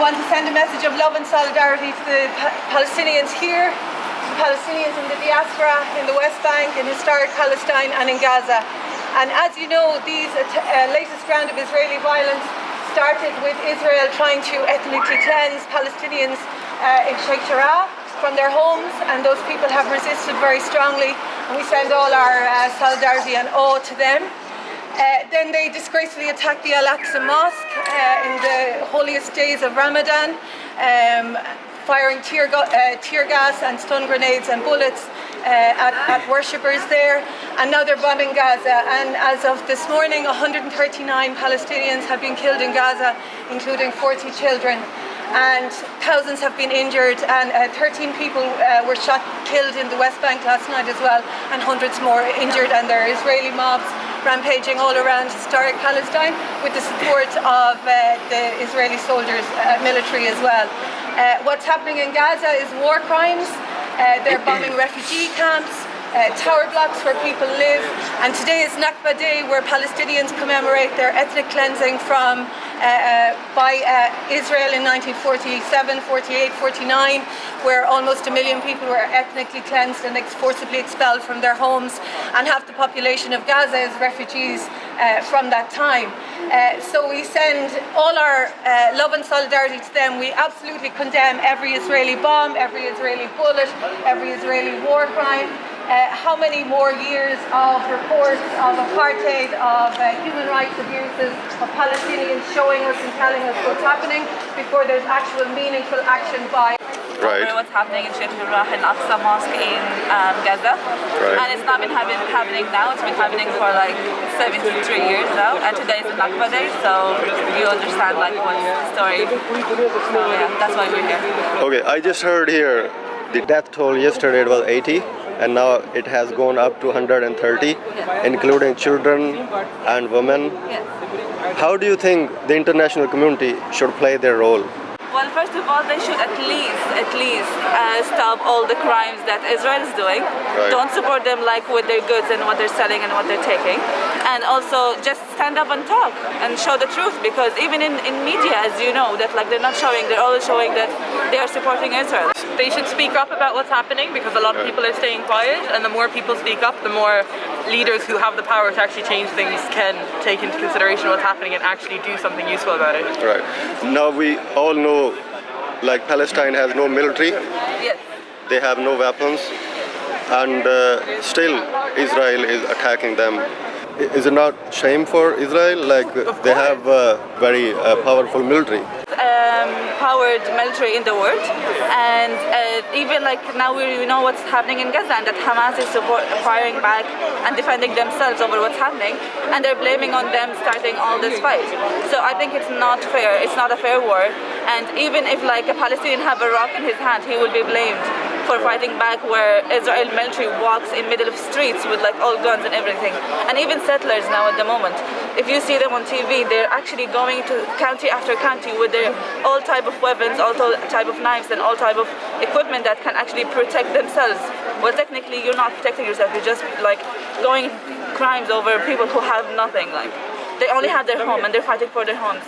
want to send a message of love and solidarity to the Palestinians here, the Palestinians in the diaspora, in the West Bank, in historic Palestine and in Gaza. And as you know, these latest round of Israeli violence started with Israel trying to ethnically cleanse Palestinians in Sheikh Jarrah from their homes, and those people have resisted very strongly, and we send all our solidarity and awe to them. Then they disgracefully attacked the Al-Aqsa Mosque in the holiest days of Ramadan, firing tear gas and stun grenades and bullets at worshippers there, and now they're bombing Gaza. And as of this morning, 139 Palestinians have been killed in Gaza, including 40 children, and thousands have been injured, and 13 people were killed in the West Bank last night as well, and hundreds more injured. And there are Israeli mobs rampaging all around historic Palestine with the support of the Israeli soldiers, military as well. What's happening in Gaza is war crimes. They're bombing refugee camps, tower blocks where people live, and today is Nakba Day, where Palestinians commemorate their ethnic cleansing by Israel in 1947, 48, 49, where almost 1 million people were ethnically cleansed and forcibly expelled from their homes, and half the population of Gaza is refugees from that time. So we send all our love and solidarity to them. We absolutely condemn every Israeli bomb, every Israeli bullet, every Israeli war crime. How many more years of reports of apartheid, of human rights abuses, of Palestinians showing us and telling us what's happening before there's actual meaningful action by Right. What's happening in Sheikh Jarrah and Aqsa Mosque in Gaza. Right. And it's not been happening now, it's been happening for like 73 years now, and today is the Nakba Day, so you understand like what's the story. So yeah, that's why we're here. Okay, I just heard here the death toll yesterday it was 80, and now it has gone up to 130, including children and women. Yes. How do you think the international community should play their role? Well, first of all, they should at least stop all the crimes that Israel is doing. Right. Don't support them like with their goods and what they're selling and what they're taking. And also just stand up and talk and show the truth, because even in media, as you know, that like they're always showing that they are supporting Israel. They should speak up about what's happening, because a lot of people are staying quiet, and the more people speak up, the more leaders who have the power to actually change things can take into consideration what's happening and actually do something useful about it. Right. Now we all know, like, Palestine has no military. Yes. They have no weapons, and still Israel is attacking them. Is it not shame for Israel? Like, they have a very powerful military. Powered military in the world, and even like now we know what's happening in Gaza, and that Hamas is firing back and defending themselves over what's happening, and they're blaming on them starting all this fight. So I think it's not fair. It's not a fair war, and even if like a Palestinian have a rock in his hand, he will be blamed for fighting back, where Israel military walks in middle of streets with like all guns and everything. And even settlers now at the moment, if you see them on TV, they're actually going to county after county with their all type of weapons, all type of knives, and all type of equipment that can actually protect themselves. Well, technically you're not protecting yourself, you're just like going crimes over people who have nothing. Like, they only have their home and they're fighting for their homes.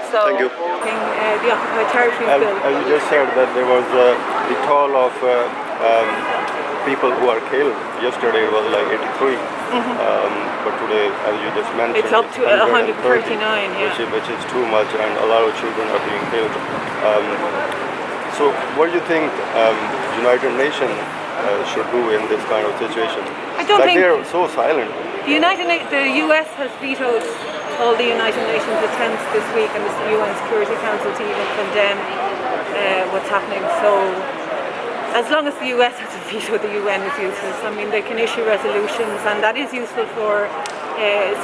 So, Thank you. the occupied territories bill. As you just said that there was the toll of people who are killed. Yesterday it was like 83, but today, as you just mentioned, It's up to 139, yeah. which is too much, and a lot of children are being killed. So what do you think United Nations should do in this kind of situation? I don't think they're so silent. the US has vetoed all the United Nations attempts this week and the UN Security Council to even condemn what's happening. So as long as the US has a veto, the UN is useless. I mean, they can issue resolutions, and that is useful for,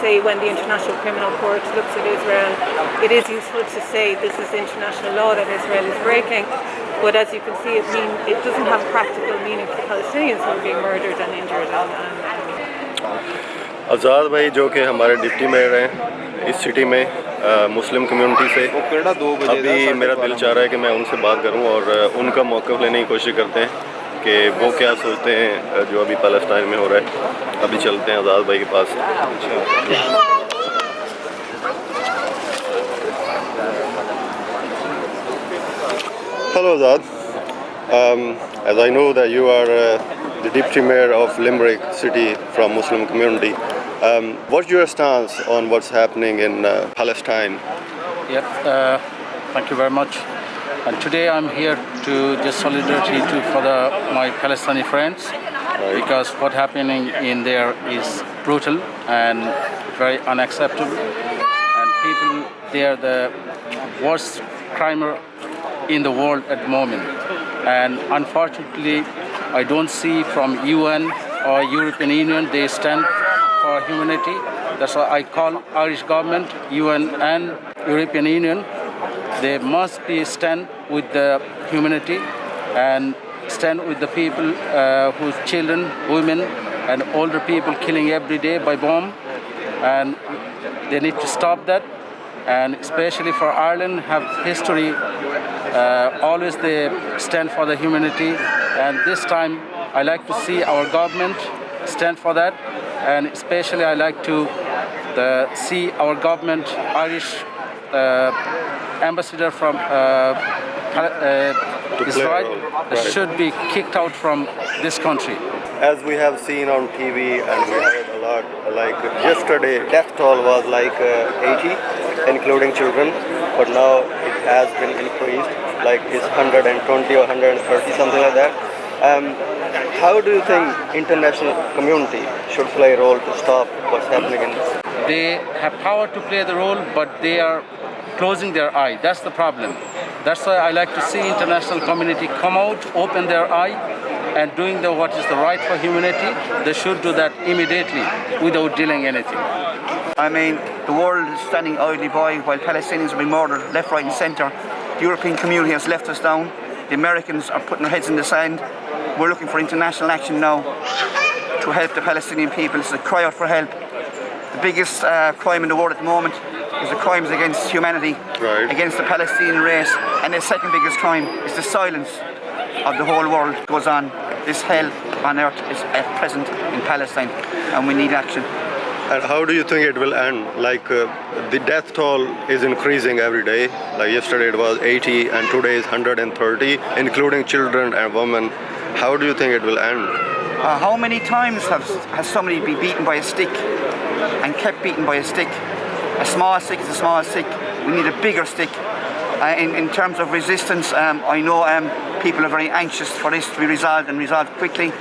say, when the International Criminal Court looks at Israel, it is useful to say this is international law that Israel is breaking. But as you can see, it doesn't have practical meaning for Palestinians who are being murdered and injured. आज़ाद भाई जो कि हमारे deputy mayor हैं इस city में Muslim community से, अभी मेरा दिल चाह रहा है कि मैं उनसे बात करूं और उनका मौक़िफ़ लेने की कोशिश करते हैं कि वो क्या सोचते हैं जो अभी पैलेस्टाइन में हो रहा है। अभी चलते हैं आज़ाद भाई के पास। Hello, Azad. As I know that you are the Deputy Mayor of Limerick City from Muslim community, what's your stance on what's happening in Palestine? Yep, thank you very much. And today I'm here to just solidarity for my Palestinian friends, because what happening in there is brutal and very unacceptable. And people, they are the worst crimer in the world at the moment. And unfortunately, I don't see from UN or European Union they stand for humanity. That's why I call Irish government, UN and European Union. They must be stand with the humanity and stand with the people whose children, women and older people killing every day by bomb. And they need to stop that. And especially for Ireland, have history, always they stand for the humanity. And this time I like to see our government stand for that. And especially I like to see our government, Irish ambassador from Israel, should be kicked out from this country. As we have seen on TV and we heard a lot, like yesterday, death toll was like 80, including children, but now it has been increased, like it's 120 or 130, something like that. How do you think international community should play a role to stop what's happening in? They have power to play the role, but they are closing their eye. That's the problem. That's why I like to see international community come out, open their eye, and doing what is the right for humanity. They should do that immediately without delaying anything. I mean, the world is standing idly by while Palestinians are being murdered left, right and centre. The European community has left us down. The Americans are putting their heads in the sand. We're looking for international action now to help the Palestinian people. It's a cry out for help. The biggest crime in the world at the moment is the crimes against humanity, against the Palestinian race. And the second biggest crime is the silence of the whole world goes on. This hell on earth is at present in Palestine, and we need action. And how do you think it will end? Like the death toll is increasing every day. Like yesterday it was 80 and today is 130, including children and women. How do you think it will end? How many times has somebody been beaten by a stick and kept beaten by a stick? A small stick is a small stick. We need a bigger stick. In terms of resistance, I know people are very anxious for this to be resolved and resolved quickly.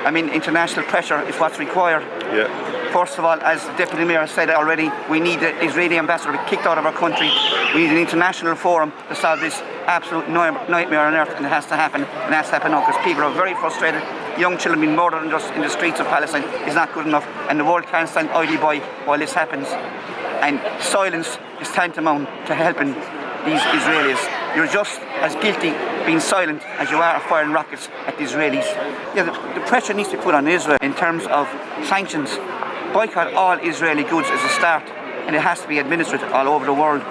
I mean, international pressure is what's required. Yeah. First of all, as the Deputy Mayor said already, we need the Israeli ambassador to be kicked out of our country. We need an international forum to solve this absolute nightmare on earth, and it has to happen. And it has to happen now, because people are very frustrated. Young children being murdered in the streets of Palestine is not good enough, and the world can't stand idly by while this happens. And silence is tantamount to helping these Israelis. You're just as guilty being silent as you are of firing rockets at the Israelis. Yeah, the pressure needs to be put on Israel in terms of sanctions. Boycott all Israeli goods as a start, and it has to be administered all over the world.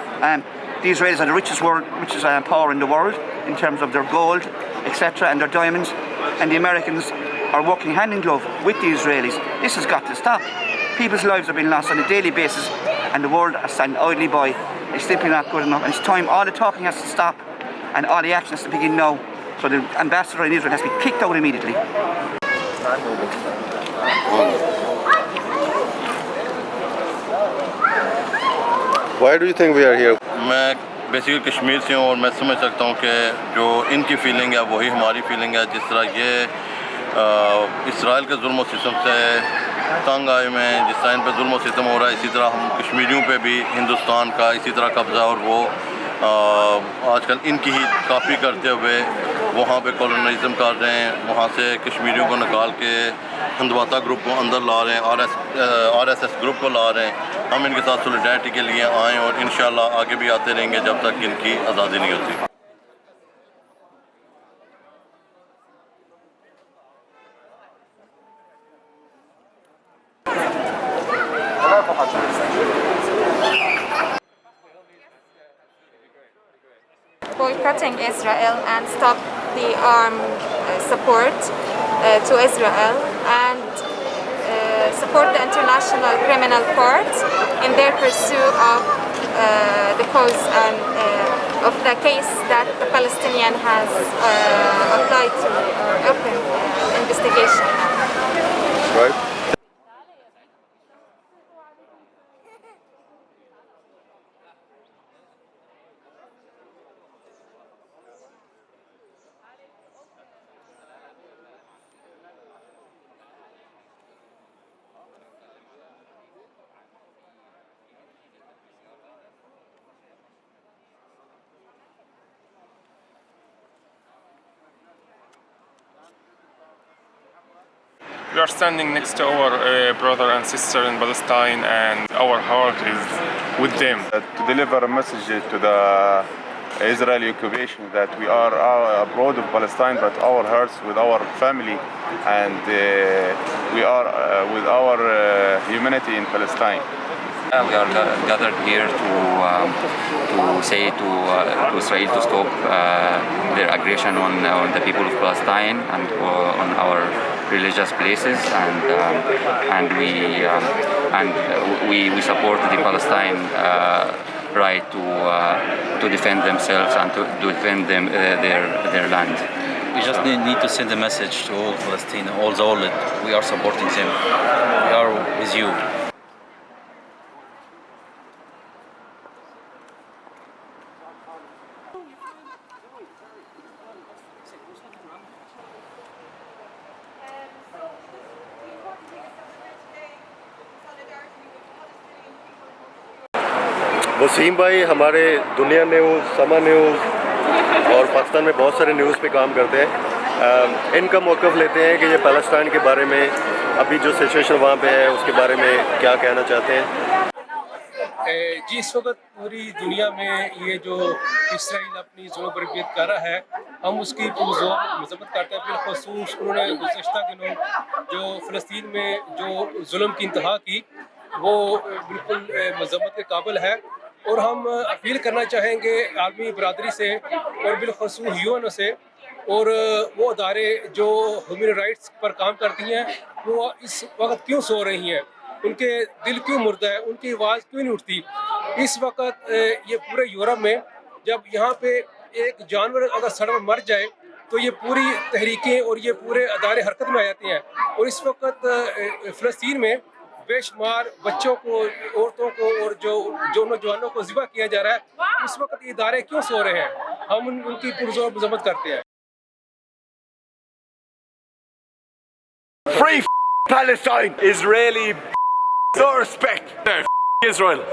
The Israelis are the richest power in the world in terms of their gold, etc., and their diamonds, and the Americans are working hand in glove with the Israelis. This has got to stop. People's lives are being lost on a daily basis, and the world are standing idly by. It's simply not good enough, and it's time all the talking has to stop and all the action has to begin now. So the ambassador in Israel has to be kicked out immediately. Why do you think we are here? मैं basically Kashmir से हूँ और मैं समझ सकता हूँ कि जो इनकी फीलिंग है वही हमारी फीलिंग है. जिस तरह ये इसराइल के जुल्म और सितम से तंग आए हुए हैं, जिस तरह इन पर जुल्म और सितम हो रहा है, इसी तरह हम कश्मीरियों पे भी हिंदुस्तान का इसी तरह कब्ज़ा, और वो आजकल इनकी ही कापी करते हुए वहाँ पे कॉलोनाइज़म कर रहे हैं. वहाँ से कश्मीरियों को निकाल के हंदवाता ग्रुप को अंदर ला रहे हैं, RSS ग्रुप को ला रहे हैं. हम इनके साथ सॉलिडेरिटी के लिए आएँ और इंशाल्लाह आगे भी आते रहेंगे जब तक इनकी आज़ादी नहीं होती. Boycotting Israel and stop the armed support to Israel, and support the International Criminal Court in their pursuit of the cause and of the case that the Palestinian has applied to or opened investigation. Right. We are standing next to our brother and sister in Palestine, and our heart is with them. To deliver a message to the Israeli occupation that we are abroad of Palestine, but our hearts with our family, and we are with our humanity in Palestine. We are gathered here to say to Israel to stop their aggression on the people of Palestine and on our religious places, and we support the Palestine right to defend themselves and to defend their land. We just need to send a message to all Palestinians, all the world. We are supporting them. We are with you. Wasim भाई हमारे दुनिया news, समा news और पाकिस्तान में बहुत सारे news पे काम करते हैं। इनका मौक़िफ़ लेते हैं कि ये पैलेस्टाइन के बारे में अभी जो सिचुएशन वहाँ पे है उसके बारे में क्या कहना चाहते हैं। जी, इस वक्त पूरी दुनिया में ये जो इसराइल अपनी जुल्म बर्बरियत कर रहा है, हम उसकी मज़म्मत करते हैं। बिलख़ुसूस उन्होंने गुज़श्ता दिनों जो फ़लस्तीन में जो जुल्म की इंतहा की, वो बिल्कुल मज़म्मत के काबिल है। और हम अपील करना चाहेंगे आलमी बरादरी से और बिलख़ुसूस यूएन से, और वो अदारे जो ह्यूमन राइट्स पर काम करती हैं, वो इस वक्त क्यों सो रही हैं, उनके दिल क्यों मुर्दा है, उनकी आवाज़ क्यों नहीं उठती। इस वक्त ये पूरे यूरोप में जब यहाँ पे एक जानवर अगर सड़क में मर जाए तो ये पूरी तहरीकें और ये पूरे अदारे हरकत में आ जाते हैं। और इस वक्त फ़लस्तीन में बेशुमार बच्चों को, औरतों को और जो नौजवानों को ज़िबा किया जा रहा है। इस वक्त ये इदारे क्यों सो रहे हैं, हम उनकी पुरज़ोर मज़म्मत करते हैं। Free Palestine! Israeli, no respect. Israel.